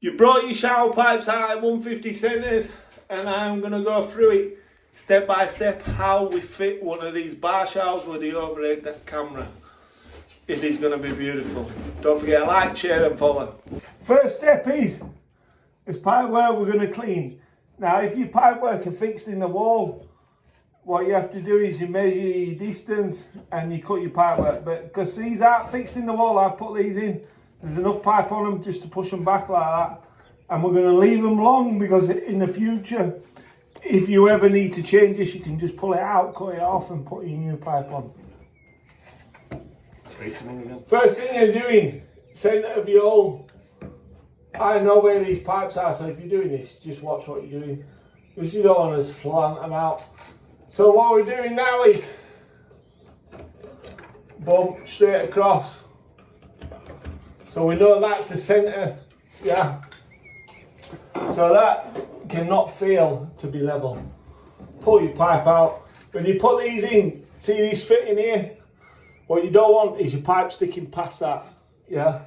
You brought your shower pipes out at 150 centimeters, and I'm going to go through it step by step how we fit one of these bar showers with the overhead camera. It is going to be beautiful. Don't forget to like, share and follow. First step is pipework we're going to clean. Now if your pipework are fixed in the wall, what you have to do is you measure your distance and you cut your pipework. But because these aren't fixed in the wall, I put these in. There's enough pipe on them just to push them back like that. And we're going to leave them long because in the future, if you ever need to change this, you can just pull it out, cut it off and put your new pipe on. First thing you're doing, centre of your hole. I know where these pipes are, so if you're doing this, just watch what you're doing. Because you don't want to slant them out. So what we're doing now is bump straight across. So we know that's the centre, yeah. So that cannot fail to be level. Pull your pipe out. When you put these in, see these fitting here? What you don't want is your pipe sticking past that, yeah.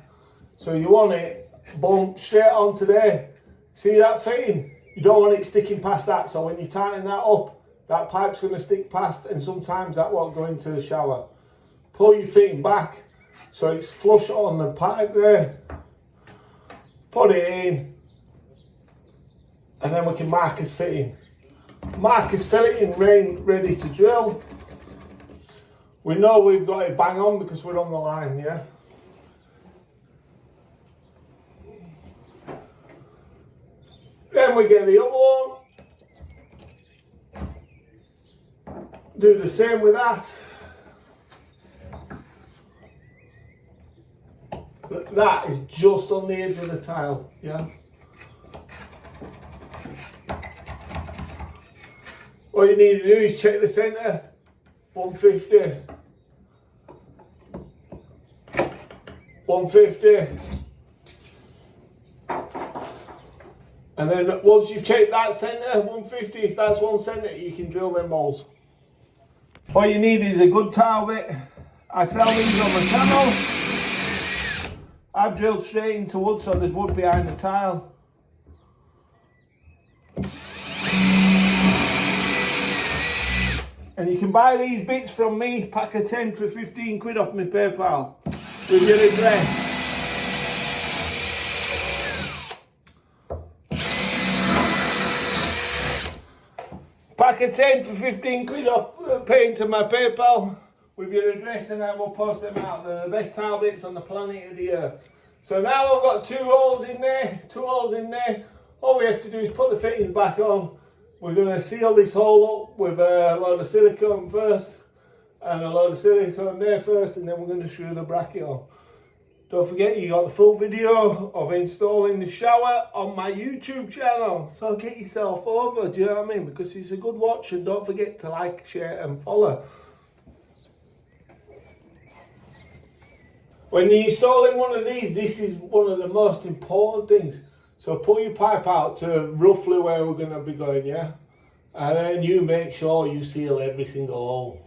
So you want it bump straight onto there. See that fitting? You don't want it sticking past that. So when you tighten that up, that pipe's going to stick past, and sometimes that won't go into the shower. Pull your fitting back so it's flush on the pipe there. Put it in, and then we can mark as fitting. Mark as fitting, ready to drill. We know we've got it bang on because we're on the line, yeah? Then we get the other one. Do the same with that. That is just on the edge of the tile, yeah? All you need to do is check the centre, 150. 150. And then once you've checked that centre, 150, if that's 1 centimetre, you can drill them holes. All you need is a good tile bit. I sell these on the channel. I've drilled straight into wood, so there's wood behind the tile. And you can buy these bits from me, pack of 10 for 15 quid off my PayPal with your address. Pack of 10 for 15 quid off paying to my PayPal with your address, and I will post them out. They're the best tile bits on the planet of the earth. So now I've got 2 holes in there, 2 holes in there. All we have to do is put the fittings back on. We're going to seal this hole up with a load of silicone first, and a load of silicone there first, and then we're going to screw the bracket on. Don't forget, you got the full video of installing the shower on my YouTube channel. So get yourself over, do you know what I mean? Because it's a good watch, and don't forget to like, share and follow. When you're installing one of these, this is one of the most important things. So pull your pipe out to roughly where we're going to be going, yeah? And then you make sure you seal every single hole.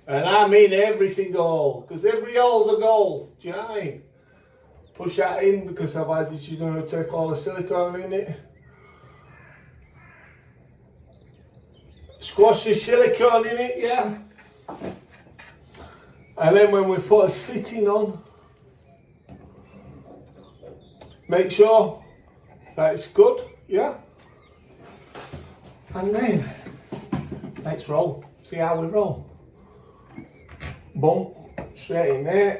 And I mean every single hole, because every hole's a goal, do you know what I mean? Push that in, because otherwise it's just going to take all the silicone in it. Squash the silicone in it, yeah? And then when we put a fitting on, make sure that it's good, yeah? And then, let's roll. See how we roll. Bump, straight in there.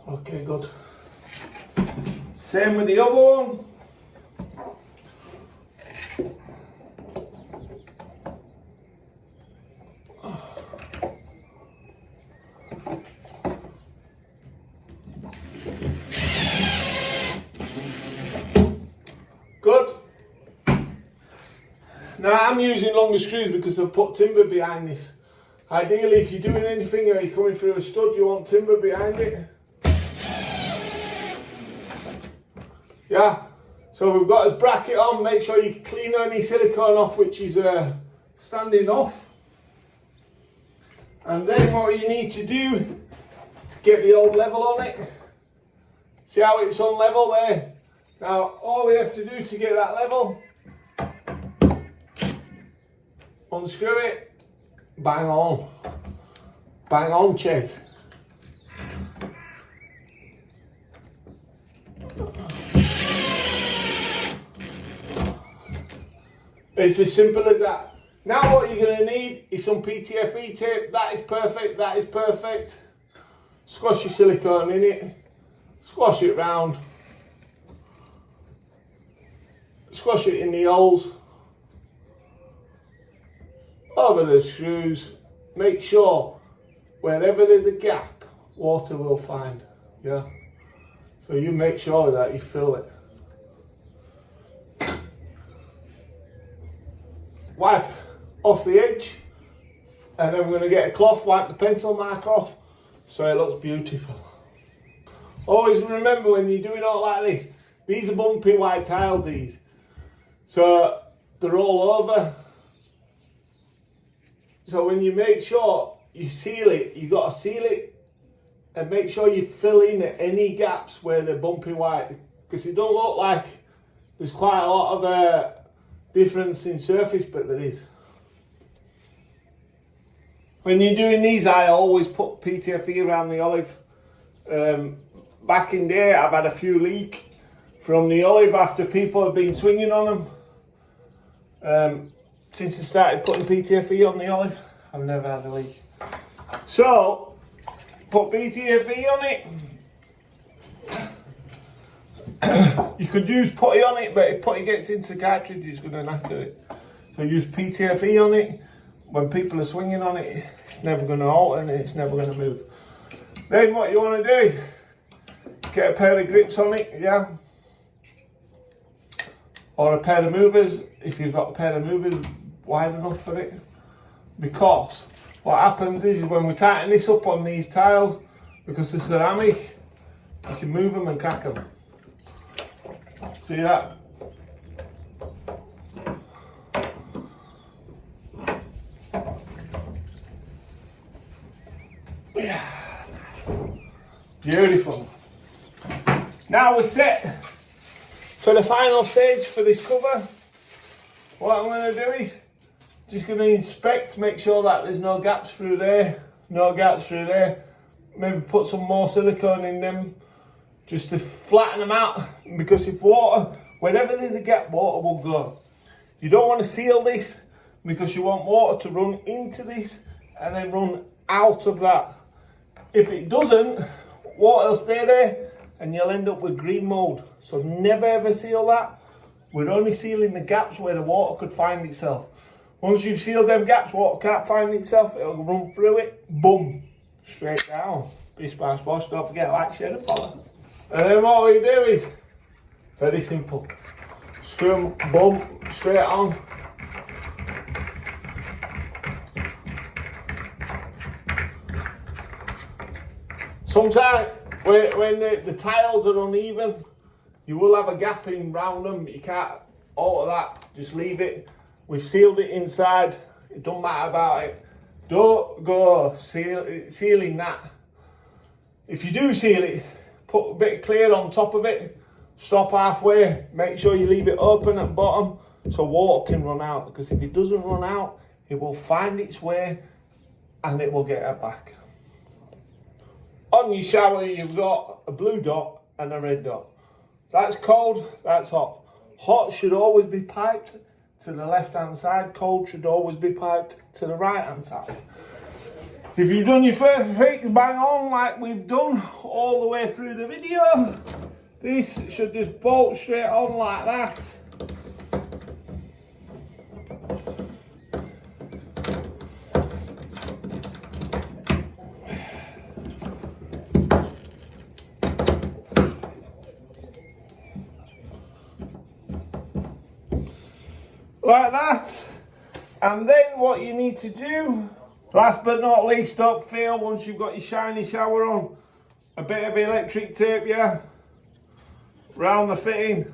Okay, good. Same with the other one. Good. Now I'm using longer screws because I've put timber behind this. Ideally, if you're doing anything or you're coming through a stud, you want timber behind it. Yeah. So we've got his bracket on. Make sure you clean any silicone off which is standing off. And then what you need to do to get the old level on it. See how it's on level there? Now all we have to do to get that level, unscrew it, bang on. Bang on, Chet. It's as simple as that. Now what you're going to need is some PTFE tape. That is perfect, that is perfect. Squash your silicone in it. Squash it round. Squash it in the holes. Over the screws. Make sure wherever there's a gap, water will find. Yeah. So you make sure that you fill it. Wipe off the edge, and then we're going to get a cloth, wipe the pencil mark off so it looks beautiful. Always remember when you're doing all like this, these are bumpy white tiles, these. So they're all over. So when you make sure you seal it, you've got to seal it and make sure you fill in any gaps where they're bumpy white, because it don't look like there's quite a lot of difference in surface, but there is. When you're doing these, I always put PTFE around the olive. Back in there, I've had a few leak from the olive after people have been swinging on them. Since I started putting PTFE on the olive, I've never had a leak. So, put PTFE on it. You could use putty on it, but if putty gets into the cartridge, it's going to knacker it. So use PTFE on it. When people are swinging on it, it's never going to alter and it's never going to move. Then what you want to do, get a pair of grips on it, yeah? Or a pair of movers, if you've got a pair of movers wide enough for it. Because what happens is when we tighten this up on these tiles, because they're ceramic, you can move them and crack them. See that? Yeah, beautiful. Now we're set for the final stage for this cover. What I'm going to do is just going to inspect, make sure that there's no gaps through there, no gaps through there. Maybe put some more silicone in them just to flatten them out, because if water, whenever there's a gap, water will go. You don't want to seal this because you want water to run into this and then run out of that. If it doesn't, water will stay there and you'll end up with green mold. So never ever seal that. We're only sealing the gaps where the water could find itself. Once you've sealed them gaps, water can't find itself, it'll run through it, boom, straight down. Bish bash bosh, don't forget, like, share and follow. And then what we do is, very simple. Screw them, boom, straight on. Sometimes when the tiles are uneven, you will have a gap in round them. You can't alter that, just leave it. We've sealed it inside, it don't matter about it. Don't go sealing that. If you do seal it, put a bit of clear on top of it, stop halfway, make sure you leave it open at the bottom so water can run out, because if it doesn't run out, it will find its way and it will get it back. On your shower, you've got a blue dot and a red dot. That's cold, that's hot. Hot should always be piped to the left hand side, cold should always be piped to the right hand side. If you've done your first fix bang on like we've done all the way through the video, this should just bolt straight on like that. Like that. And then what you need to do, last but not least, don't fail once you've got your shiny shower on, a bit of electric tape, yeah, around the fitting,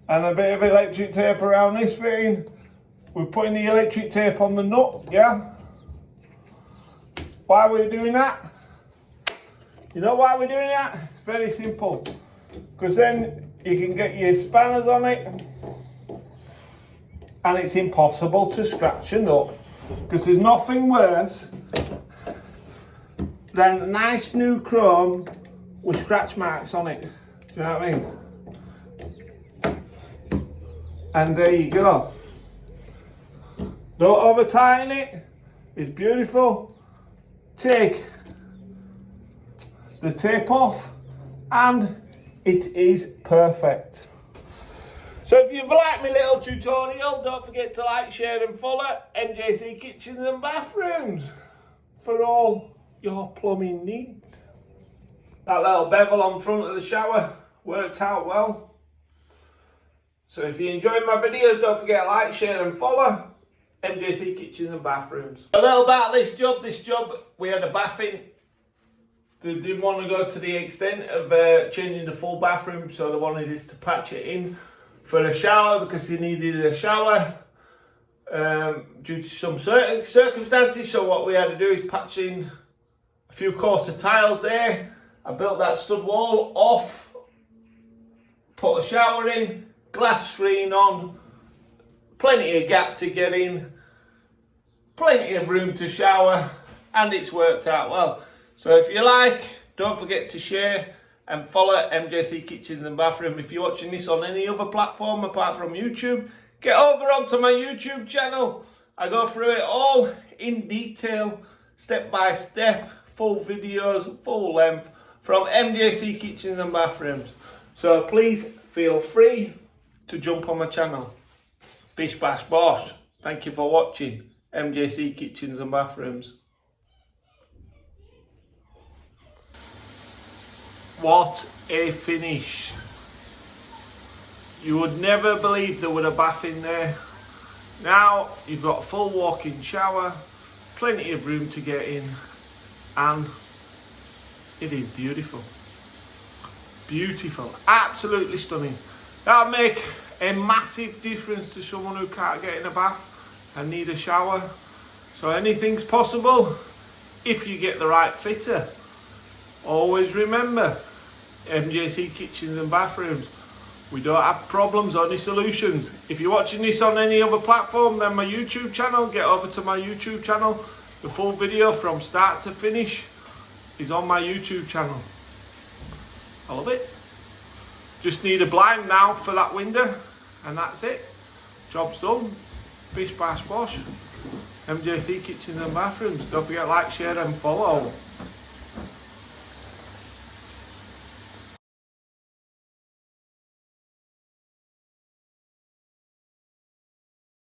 and a bit of electric tape around this fitting. We're putting the electric tape on the nut, yeah, Why are we doing that? You know why we're doing that? It's very simple. Because then you can get your spanners on it and it's impossible to scratch a nut. Because there's nothing worse than nice new chrome with scratch marks on it. Do you know what I mean? And there you go. Don't over tighten it. It's beautiful. Take the tape off and it is perfect. So if you've liked my little tutorial, don't forget to like, share and follow MJC Kitchens and Bathrooms for all your plumbing needs. That little bevel on front of the shower worked out well. So if you enjoyed my videos, don't forget to like, share and follow MJC Kitchens and Bathrooms. A little about this job, we had a bath in. They didn't want to go to the extent of changing the full bathroom, so they wanted us to patch it in for a shower because they needed a shower due to some certain circumstances. So what we had to do is patch in a few course of tiles there. I built that stud wall off, put a shower in, glass screen on, plenty of gap to get in, plenty of room to shower, and it's worked out well. So if you like, don't forget to share and follow MJC Kitchens and Bathroom. If you're watching this on any other platform apart from YouTube, get over onto my YouTube channel. I go through it all in detail, step by step, full videos, full length from MJC Kitchens and Bathrooms. So please feel free to jump on my channel. Bish bash bosh. Thank you for watching MJC Kitchens and Bathrooms. What a finish. You would never believe there was a bath in there. Now you've got a full walk-in shower, plenty of room to get in, and it is beautiful. Beautiful, absolutely stunning. That'll make a massive difference to someone who can't get in a bath and need a shower. So anything's possible if you get the right fitter. Always remember, MJC Kitchens and Bathrooms, we don't have problems, only solutions. If you're watching this on any other platform than my YouTube channel, get over to my YouTube channel. The full video from start to finish is on my YouTube channel. I love it. Just need a blind now for that window, and that's it. Job's done. Bish bash bosh. MJC Kitchens and Bathrooms. Don't forget to like, share and follow.